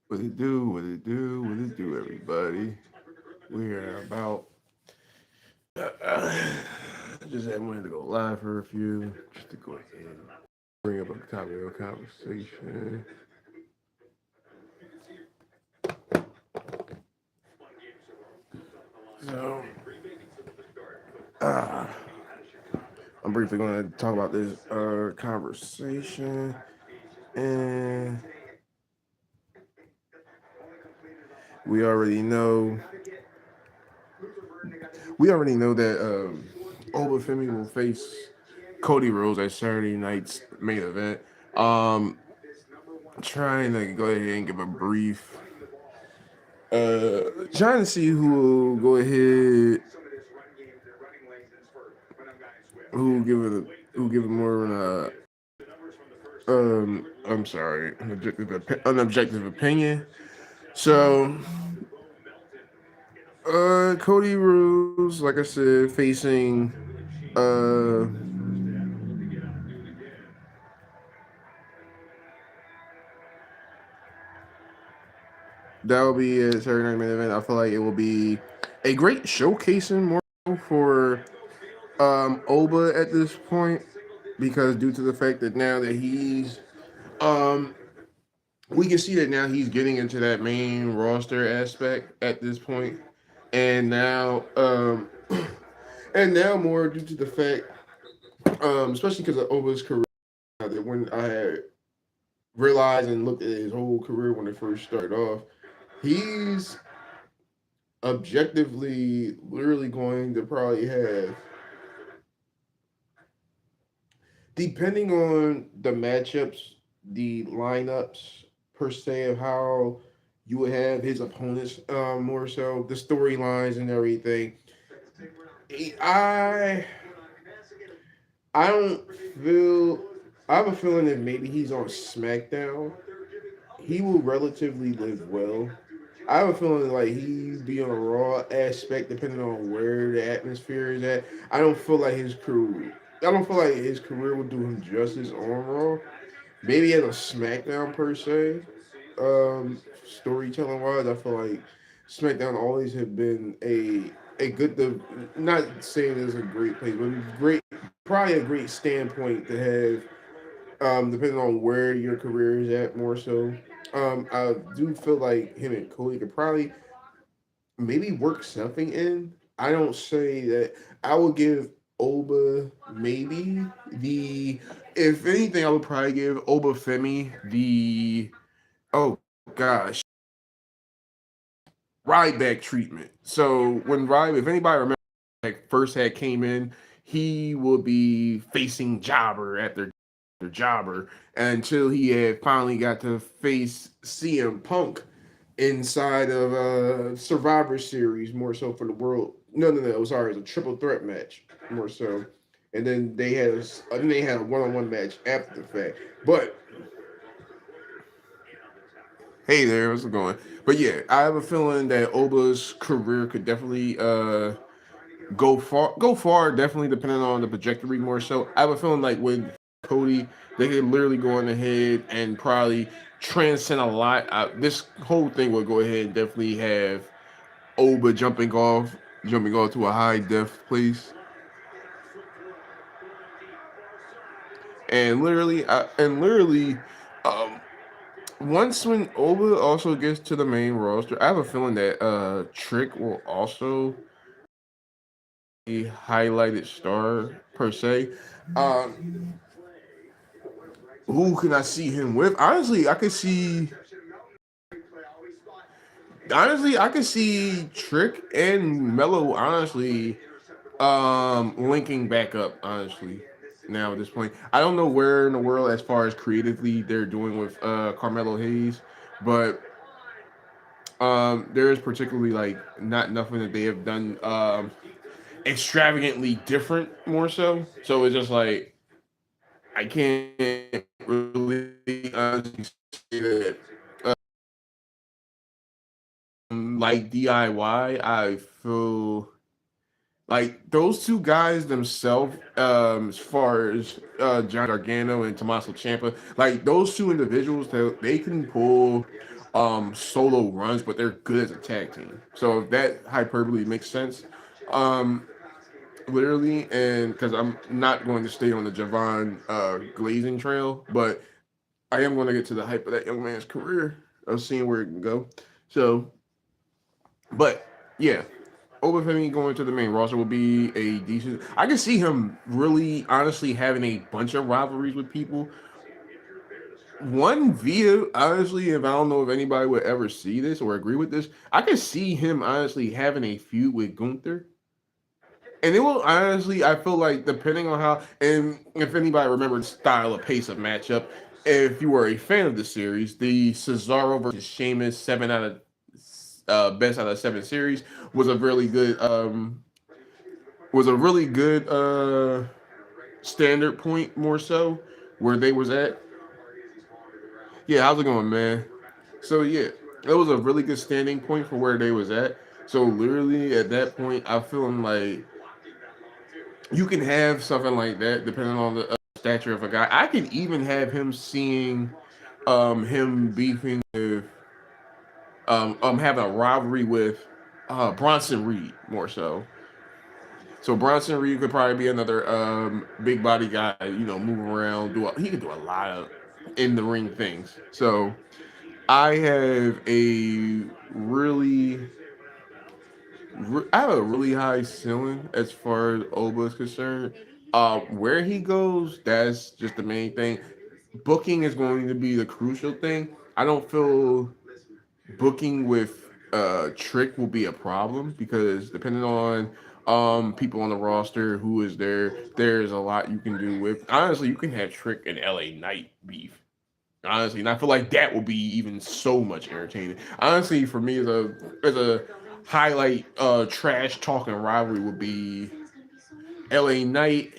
What it do? What it do? What it do, everybody? We are about. Just had wanted to go live for a few, just to go ahead and bring up a topic of conversation. So, uh, I'm briefly going to talk about this conversation, and we already know we already know that Obafemi will face Cody Rhodes at Saturday night's main event. Um, Trying to go ahead and give a brief, trying to see who will go ahead, who give it more of I'm sorry, an objective opinion. So, Cody Rhodes, like I said, facing uh that will be a Saturday night main event. I feel like it will be a great showcasing more for Oba at this point, because due to the fact that now that he's um we can see that now he's getting into that main roster aspect at this point, and now and now more due to the fact, especially because of Oba's career, that when I had realized and looked at his whole career when it first started off, he's objectively literally going to probably have, depending on the matchups, the lineups per se of how you would have his opponents, more so the storylines and everything. I I don't feel. I have a feeling that maybe he's on SmackDown, he will relatively live well. I have a feeling like he's be on a Raw aspect, depending on where the atmosphere is at. I don't feel like his career. I don't feel like his career will do him justice on Raw. Maybe at a SmackDown per se. Storytelling wise, I feel like SmackDown always have been a good. Not saying it's a great place, but great, probably a great standpoint to have, depending on where your career is at more so. I do feel like him and Cody could probably maybe work something in. I don't say that I would give Oba maybe the, if anything, I would probably give Oba Femi the, oh gosh, Ryback treatment. So when Ryback, if anybody remembers, like first had came in, he would be facing Jobber after Jobber until he had finally got to face CM Punk inside of Survivor Series, more so for the world. No. It was sorry, it was a triple threat match more so, and then they had a one-on-one match after the fact. But hey there, what's it going? But yeah, I have a feeling that Oba's career could definitely go far, definitely depending on the trajectory more so. I have a feeling like with Cody, they could literally go on ahead and probably transcend a lot. This whole thing will go ahead and definitely have Oba jumping off to a high def place, and literally, um, once when Oba also gets to the main roster, I have a feeling that Trick will also a highlighted star per se. Um, who can I see him with? Honestly, I could see Trick and Mello honestly linking back up, honestly. Now at this point, I don't know where in the world as far as creatively they're doing with Carmelo Hayes, but there is particularly like not nothing that they have done extravagantly different more so. So it's just like I can't really honestly say that like DIY. I feel like those two guys themselves, as far as John Gargano and Tommaso Ciampa, like those two individuals, they can pull solo runs, but they're good as a tag team. So if that hyperbole makes sense, um, literally, and because I'm not going to stay on the Javon Glazing trail, but I am going to get to the hype of that young man's career of seeing where it can go. So, but yeah, Obafemi going to the main roster will be a decent. I can see him really, honestly, having a bunch of rivalries with people. One via honestly, if I don't know if anybody would ever see this or agree with this, I can see him honestly having a feud with Gunther. And it will honestly, I feel like depending on how, and if anybody remembered style of pace of matchup, if you were a fan of the series, the Cesaro versus Sheamus 7 out of best out of 7 series was a really good was a really good standard point more so where they was at. Yeah, how's it going, man? So yeah, it was a really good standing point for where they was at. So literally at that point, I feel like you can have something like that depending on the stature of a guy. I can even have him seeing him beefing with having a rivalry with Bronson Reed more so. So Bronson Reed could probably be another big body guy, moving around. He could do a lot of in the ring things. So I have a really I have a really high ceiling as far as Oba is concerned. Where he goes, that's just the main thing. Booking is going to be the crucial thing. I don't feel booking with Trick will be a problem because depending on people on the roster who is there, there's a lot you can do with. Honestly, you can have Trick and LA Knight beef. Honestly, and I feel like that will be even so much entertaining. Honestly, for me as a highlight trash talking rivalry would be LA Knight,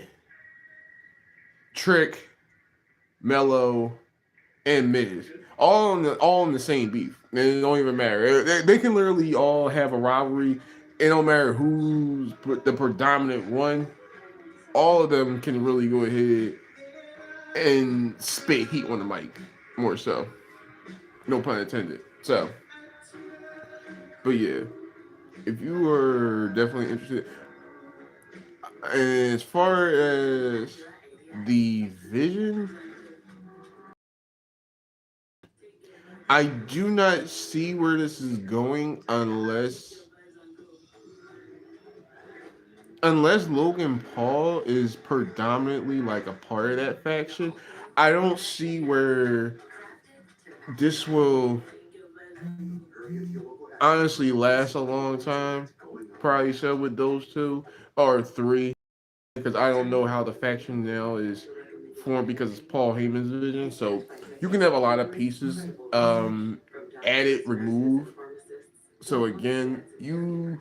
Trick, Mello, and Miz. All in the same beef. And it don't even matter. They can literally all have a rivalry. It don't matter who's the predominant one. All of them can really go ahead and spit heat on the mic. More so. No pun intended. So, but yeah. If you are definitely interested, as far as the vision, I do not see where this is going unless Logan Paul is predominantly like a part of that faction. I don't see where this will honestly last a long time. Probably so with those two or three, because I don't know how the faction now is formed because it's Paul Heyman's vision. So you can have a lot of pieces added, removed. So again, you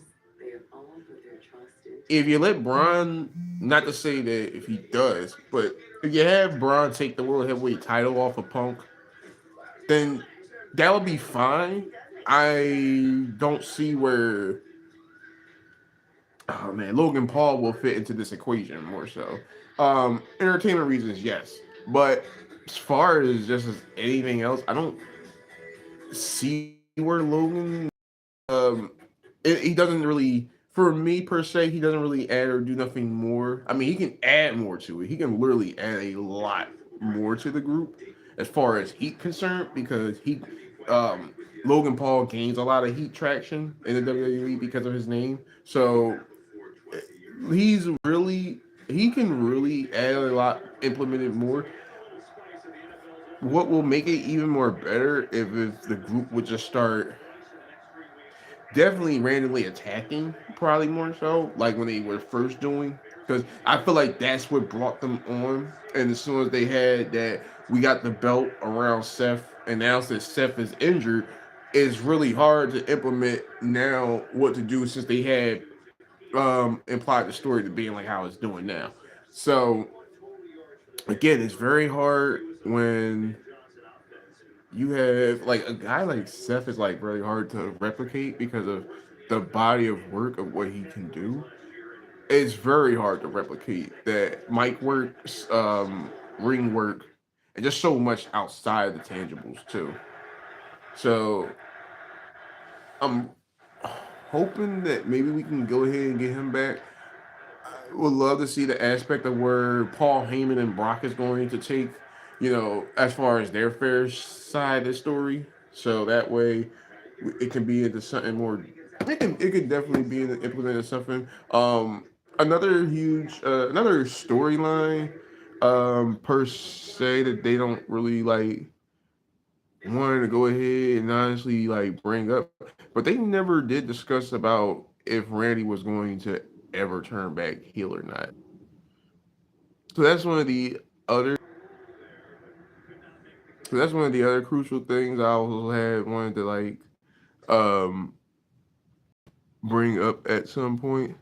if you let Braun, not to say that if he does, but if you have Braun take the world heavyweight title off of Punk, then that would be fine. I don't see where oh man, Logan Paul will fit into this equation more so. Entertainment reasons, yes, but as far as just as anything else, I don't see where Logan. He doesn't really, for me per se, he doesn't really add or do nothing more. I mean, he can add more to it. He can literally add a lot more to the group as far as heat concerned because um, Logan Paul gains a lot of heat traction in the WWE because of his name. So he's really he can really add a lot, implement it more. What will make it even more better if the group would just start definitely randomly attacking, probably more so, like when they were first doing. Because I feel like that's what brought them on. And as soon as they had that, we got the belt around Seth, and now that Seth is injured, it's really hard to implement now what to do since they had implied the story to being like how it's doing now. So again, it's very hard when you have like a guy like Seth is like really hard to replicate because of the body of work of what he can do. It's very hard to replicate that mic work, ring work, and just so much outside of the tangibles too. So I'm hoping that maybe we can go ahead and get him back. Would love to see the aspect of where Paul Heyman and Brock is going to take, as far as their fair side of the story. So that way, it can be into something more. It can definitely be implemented something. Another storyline, per se that they don't really like wanted to go ahead and honestly like bring up, but they never did discuss about if Randy was going to ever turn back heel or not. So that's one of the other. So that's one of the other crucial things I also had wanted to like um bring up at some point.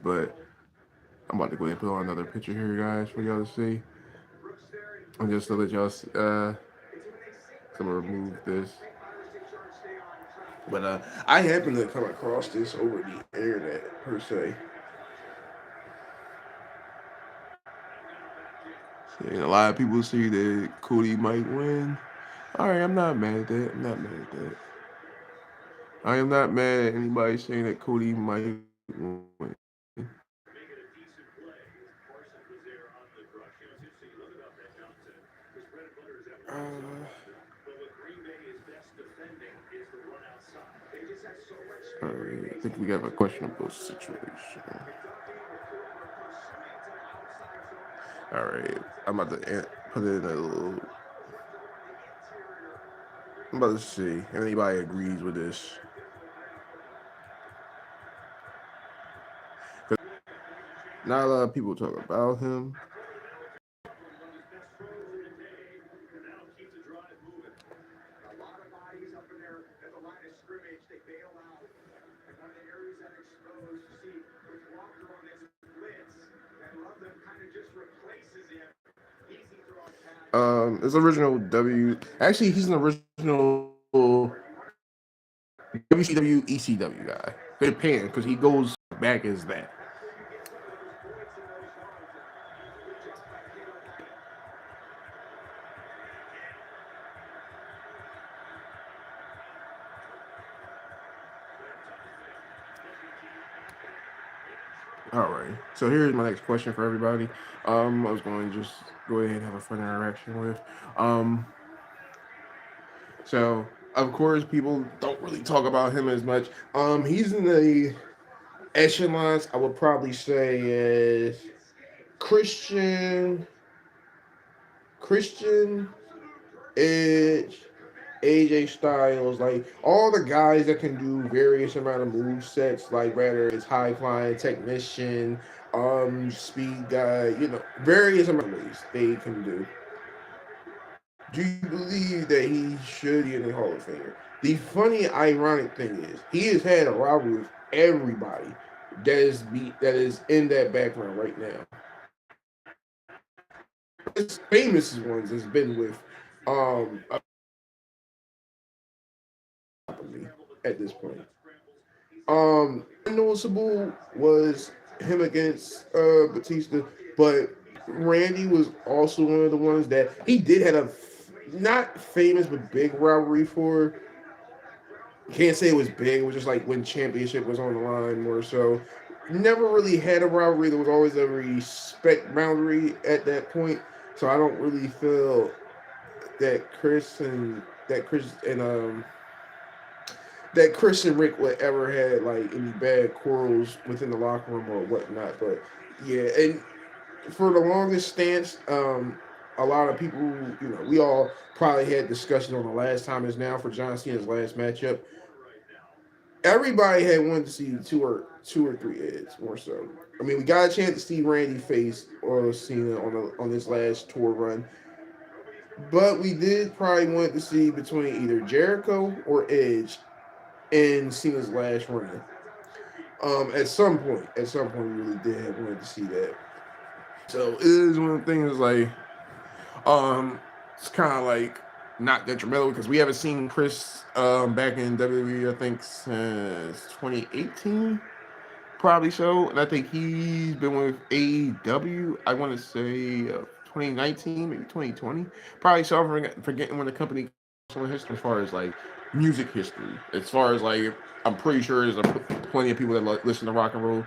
But I'm about to go ahead and put on another picture here, guys, for y'all to see, and just to let y'all. I'm gonna remove this. But I happened to come across this over the internet per se, and a lot of people see that Cody might win. All right, I'm not mad at that. I'm not mad at that. I am not mad at anybody saying that Cody might win. All right, I think we have a questionable situation. All right, I'm about to put it in a little. I'm about to see if anybody agrees with this. Not a lot of people talk about him. It's original W. Actually, he's an original WCW ECW guy. Japan, because he goes back as that. All right. So here's my next question for everybody. I was going to just go ahead and have a fun interaction with. Um, so of course people don't really talk about him as much. He's in the echelons. I would probably say is Christian, Christian Edge, AJ Styles, like all the guys that can do various amount of move sets, like whether it's high flying technician, speed guy, various amount of ways they can do. Do you believe that he should be in the Hall of Fame? The funny, ironic thing is he has had a rivalry with everybody that is in that background right now. His famous ones has been with at this point. Noticeable was him against Batista, but Randy was also one of the ones that he did had a not famous but big rivalry for. Can't say it was big. It was just like when championship was on the line more so. Never really had a rivalry. There was always a respect boundary at that point. So I don't really feel that that Chris and Rick would ever had like any bad quarrels within the locker room or whatnot. But yeah, and for the longest stance, a lot of people, we all probably had discussions on the last time is now for John Cena's last matchup. Everybody had wanted to see two or three Eds more so. I mean, we got a chance to see Randy face or Cena on this last tour run, but we did probably want to see between either Jericho or Edge in Cena's last run. At some point, we really did have wanted to see that. So it is one of the things like, it's kind of like not detrimental because we haven't seen Chris back in WWE I think since 2018, probably so, and I think he's been with AEW. I want to say 2019, maybe 2020, probably so. I'm forgetting when the company was on history as far as like music history. As far as like, I'm pretty sure there's plenty of people that listen to rock and roll.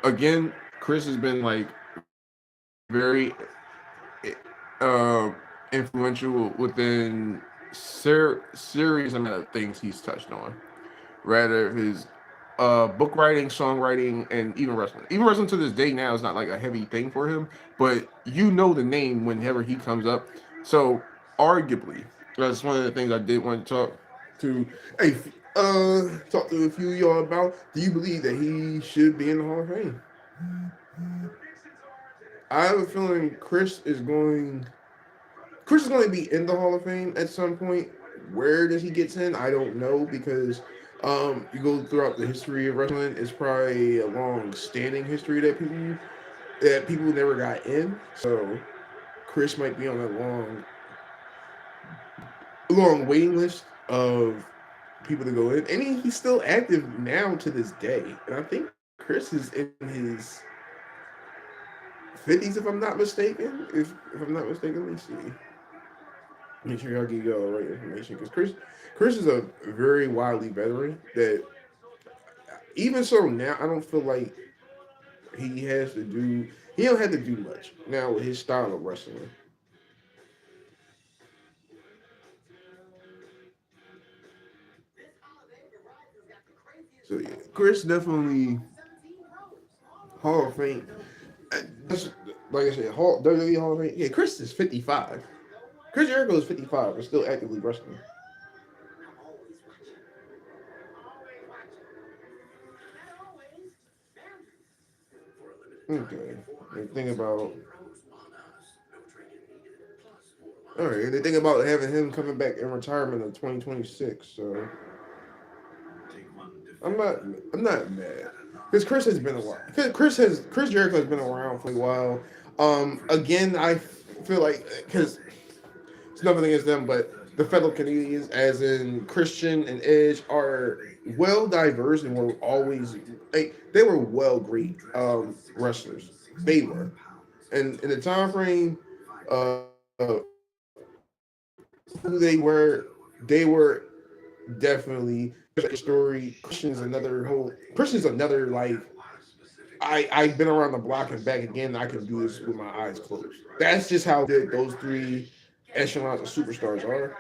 Again, Chris has been like very uh, influential within series amount of things he's touched on. Rather his book writing, songwriting, and even wrestling. Even wrestling to this day now is not like a heavy thing for him, but you know the name whenever he comes up. So arguably, that's one of the things I did want to to hey talk to a few of y'all about. Do you believe that he should be in the Hall of Fame? I have a feeling Chris is going to be in the Hall of Fame at some point. Where does he get in? I don't know because you go throughout the history of wrestling, it's probably a long-standing history that people never got in. So Chris might be on a long waiting list of people to go in, and he's still active now to this day. And I think Chris is in his 50s, if I'm not mistaken. If I'm not mistaken, let me see. Make sure y'all give y'all the right information because Chris is a very wily veteran that even so now I don't feel like he has to do he don't have to do much now with his style of wrestling. So yeah, Chris definitely Hall of Fame. That's, like I said, WWE Hall of Fame. Yeah, Chris is 55. Chris Jericho is 55 and still actively wrestling. Okay. And think about all right, and the thing about having him coming back in retirement in 2026, so I'm not I'm not mad because Chris has been a while. Chris Jericho has been around for a while. Again, I feel like because it's nothing against them, but the fellow Canadians, as in Christian and Edge, are well diverse and were always they were well great wrestlers. They were, and in the time frame, who they were definitely story. Christian's another like I've been around the block and back again. I can do this with my eyes closed. That's just how good those three echelons of superstars are.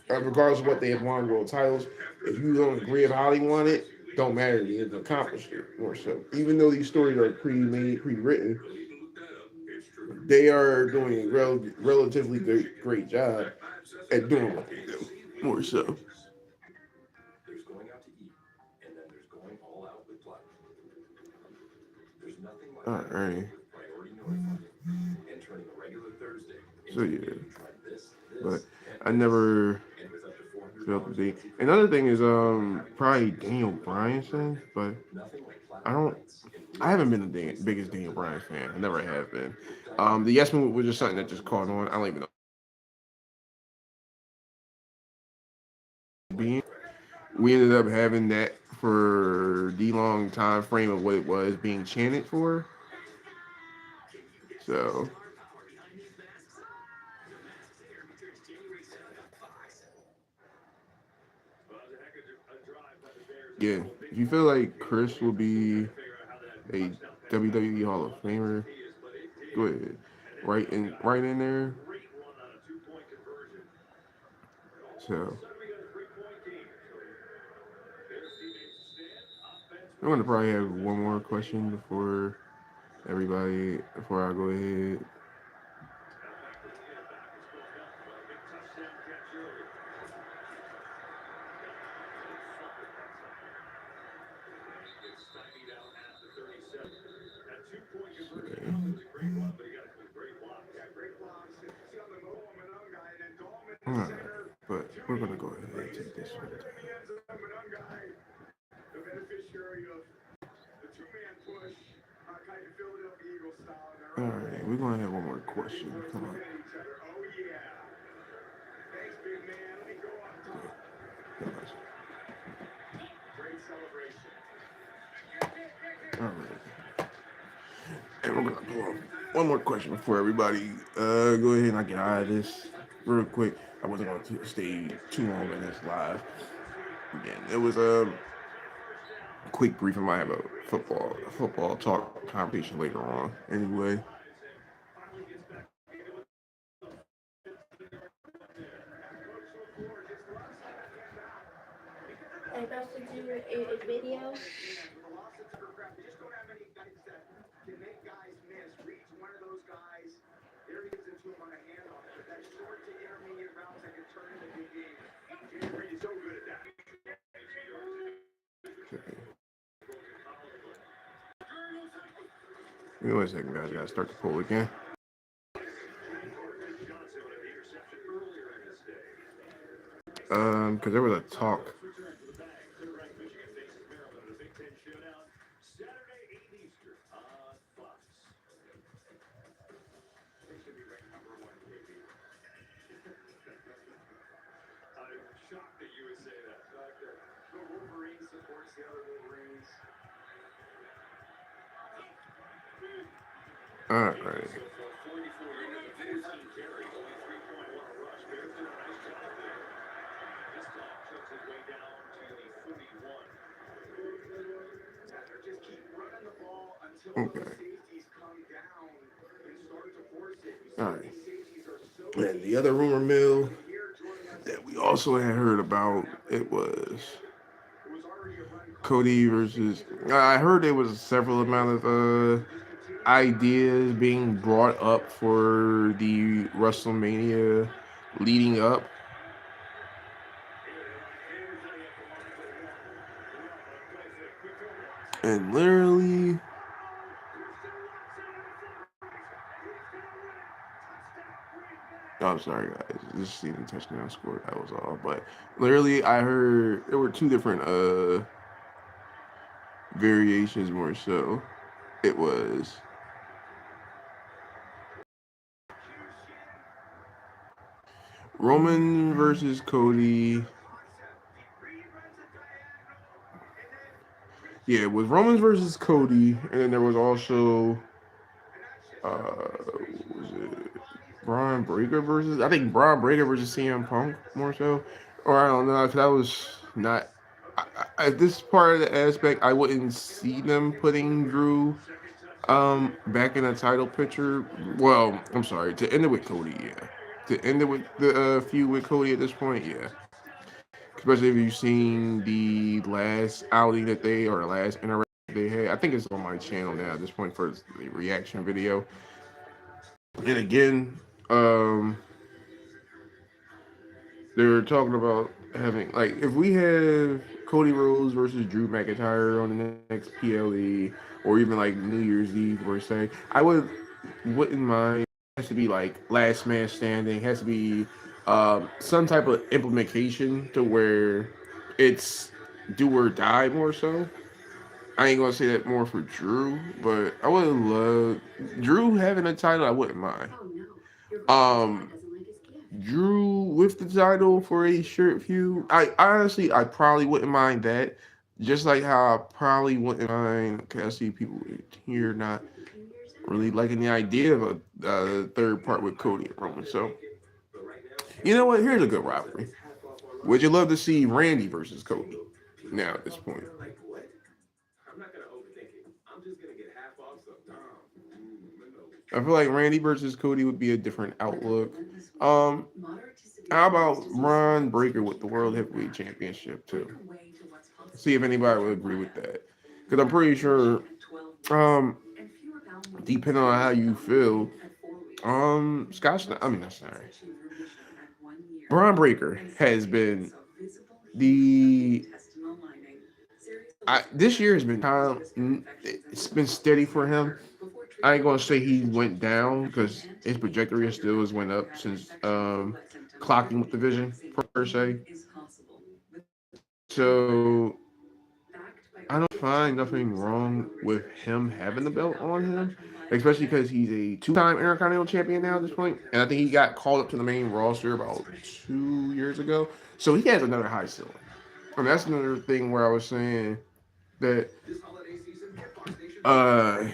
Regardless of what they have won world titles, if you don't agree with how they won it, don't matter. They've accomplished it more so. Even though these stories are pre-made, pre-written, they are doing a relatively great job at doing what they do. More so. All right. So yeah, but I never felt the thing. Another thing is probably Daniel Bryan's thing, but I don't. I haven't been the biggest Daniel Bryan fan. I never have been. The Yes movement was just something that just caught on. I don't even know being. We ended up having that for the long time frame of what it was being chanted for. So yeah, if you feel like Chris will be a WWE Hall of Famer, go ahead. Right in there. So I'm gonna probably have one more question before I go ahead. Alright, but we're gonna go ahead and take this one. Alright, we're gonna have one more question. Come on. Alright. And we're gonna pull up one more question before everybody go ahead and I get out of this. real quick. I wasn't going to stay too long in this live. Again, it was quick brief. I might have a football talk conversation later on. Anyway, give me one second, guys. I gotta start the poll again. Because there was a talk. All right. Okay. All right. And the other rumor mill that we also had heard about, it was Cody versus. I heard there was several amount of ideas being brought up for the WrestleMania leading up, and literally, oh, I'm sorry guys, just seeing the touchdown score. That was all. But literally, I heard there were two different variations more so. It was Roman versus Cody. Yeah, it was Roman versus Cody, and then there was also what was it Braun Breaker versus, I think Braun Breaker versus CM Punk more so, or I don't know if that was not. At this part of the aspect, I wouldn't see them putting Drew back in a title picture. Well, I'm sorry, to end it with Cody, yeah. To end it with the feud with Cody at this point, yeah. Especially if you've seen the last outing that they, or the last interaction they had. I think it's on my channel now at this point for the reaction video. And again, they were talking about having, like, if we have Cody Rhodes versus Drew McIntyre on the next PLE, or even like New Year's Eve per se, wouldn't mind. It has to be like last man standing. It has to be some type of implementation to where it's do or die more so. I ain't gonna say that more for Drew, but I would love Drew having a title. I wouldn't mind. Um, Drew with the title for a short feud. I honestly, I probably wouldn't mind that. Just like how I probably wouldn't mind. Cause I see people here not really liking the idea of a third part with Cody and Roman. So you know what? Here's a good rivalry. Would you love to see Randy versus Cody? Now at this point, I feel like Randy versus Cody would be a different outlook. Um, how about Ron Breaker with the World Heavyweight Championship too? See if anybody would agree with that. Because I'm pretty sure, um, depending on how you feel, Scott, I mean, not sorry, Braun Breaker has been the. This year has been kind of, it's been steady for him. I ain't gonna say he went down because his trajectory still has went up since clocking with the vision per se. So I don't find nothing wrong with him having the belt on him, especially because he's a two-time Intercontinental Champion now at this point, and I think he got called up to the main roster about 2 years ago. So he has another high ceiling. And that's another thing where I was saying that uh,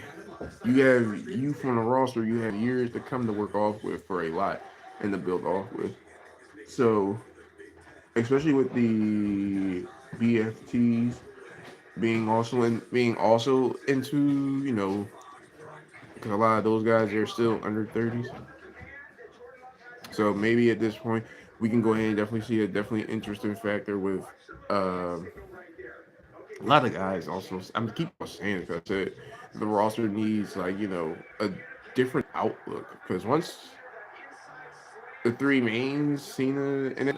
you have youth on the roster, you have years to come to work off with for a lot. and to build off with. So, especially with the BFTs being also into, because a lot of those guys are still under 30s. So maybe at this point we can go ahead and definitely see a definitely interesting factor with um, a lot of guys. Also, I'm keep on saying it because I said the roster needs like a different outlook because once the three mains, Cena, and then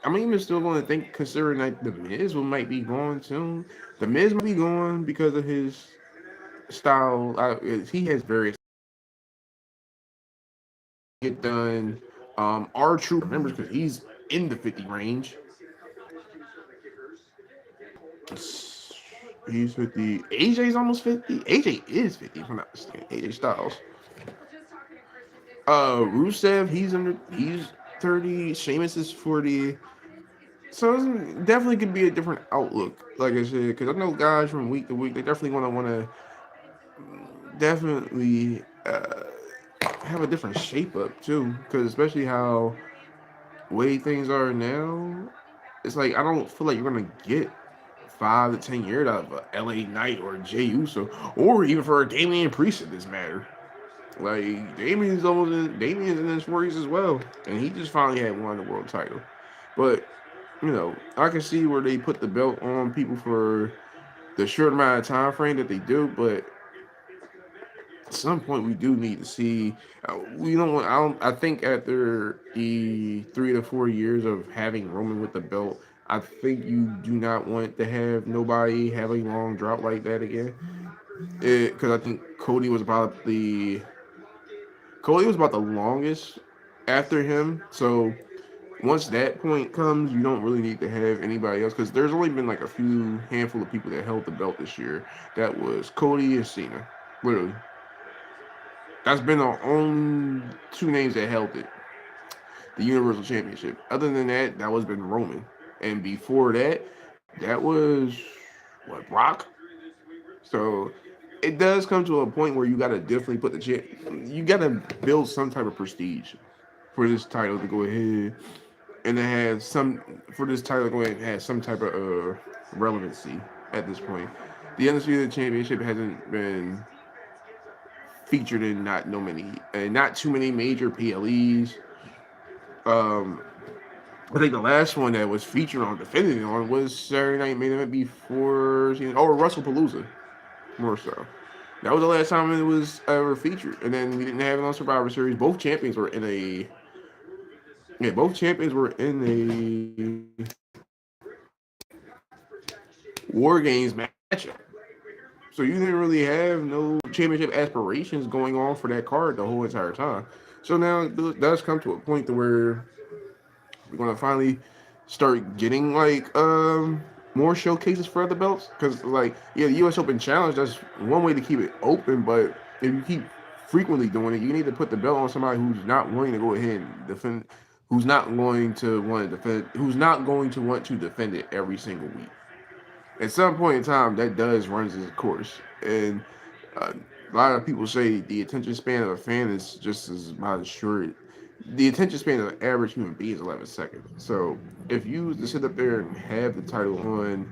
I'm even still going to think considering that the Miz will might be gone soon. The Miz might be gone because of his style. He has various get done. R Truth remembers because he's in the 50 range. He's 50. AJ's almost 50. AJ is 50, if I'm not mistaken. AJ Styles. Rusev, he's 30. Sheamus is 40. So it definitely could be a different outlook, like I said, because I know guys from week to week, they definitely want to definitely have a different shape up too, because especially how way things are now, it's like I don't feel like you're gonna get 5 to 10 years out of a LA Knight or Jey Uso, or even for a Damian Priest in this matter. Like Damien's in his 40s as well, and he just finally had won the world title. But I can see where they put the belt on people for the short amount of time frame that they do, but at some point we do need to see. We don't want. I don't. I think after the 3 to 4 years of having Roman with the belt, I think you do not want to have nobody have a long drought like that again. Because I think Cody was about the longest after him. So once that point comes, you don't really need to have anybody else because there's only been like a few handful of people that held the belt this year. That was Cody and Cena, literally. That's been the only two names that held it, the Universal Championship. Other than that, that was been Roman, and before that, that was what Brock. So it does come to a point where you got to definitely put you got to build some type of prestige for this title to go ahead and it has some for this title to go ahead and have some type of relevancy at this point. The Undisputed Championship hasn't been featured in not too many major PLEs. Um, I think the last one that was featured on defending on was Saturday Night Main Event before Russell Palooza, more so. That was the last time it was ever featured, and then we didn't have it on Survivor Series. Both champions were in a War Games matchup. So you didn't really have no championship aspirations going on for that card the whole entire time. So now it does come to a point to where we're gonna finally start getting like more showcases for other belts because like the U.S. Open Challenge, that's one way to keep it open, but if you keep frequently doing it, you need to put the belt on somebody who's not willing to go ahead and defend, who's not going to want to defend it every single week. At some point in time, that does runs its course, and uh, a lot of people say the attention span of a fan is just as about as short. The attention span of an average human being is 11 seconds. So if you was to sit up there and have the title on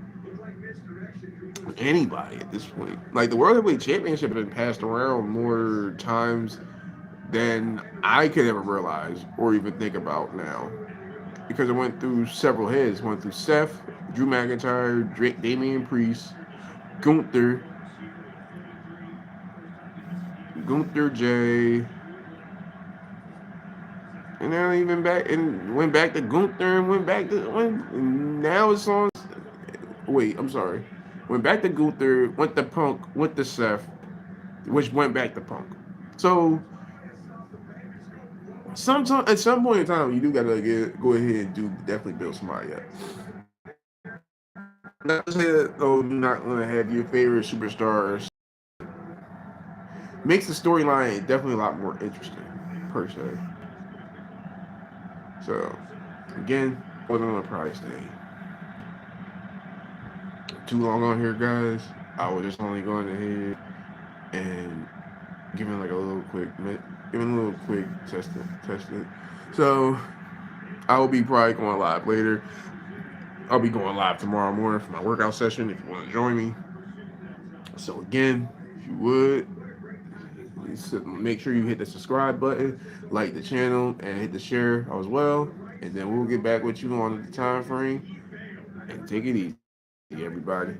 anybody at this point, like the World Heavyweight Championship has been passed around more times than I could ever realize or even think about now. Because it went through several heads. It went through Seth, Drew McIntyre, Drake, Damian Priest, Gunther, Gunther J, and now even back and went back to Gunther and went back to when now it's on. Wait, I'm sorry. Went back to Gunther, went to Punk, went to Seth, which went back to Punk. So sometime at some point in time, you do gotta go ahead and do definitely build somebody up. Not to say that you're not gonna have your favorite superstars. Makes the storyline definitely a lot more interesting, per se. So again, wasn't on a prize day. Too long on here, guys. I was just only going ahead and giving like a little quick, giving a little quick testing. So I will be probably going live later. I'll be going live tomorrow morning for my workout session if you want to join me. So again, if you would, make sure you hit the subscribe button, like the channel, and hit the share as well. And then we'll get back with you on the time frame. And take it easy, everybody.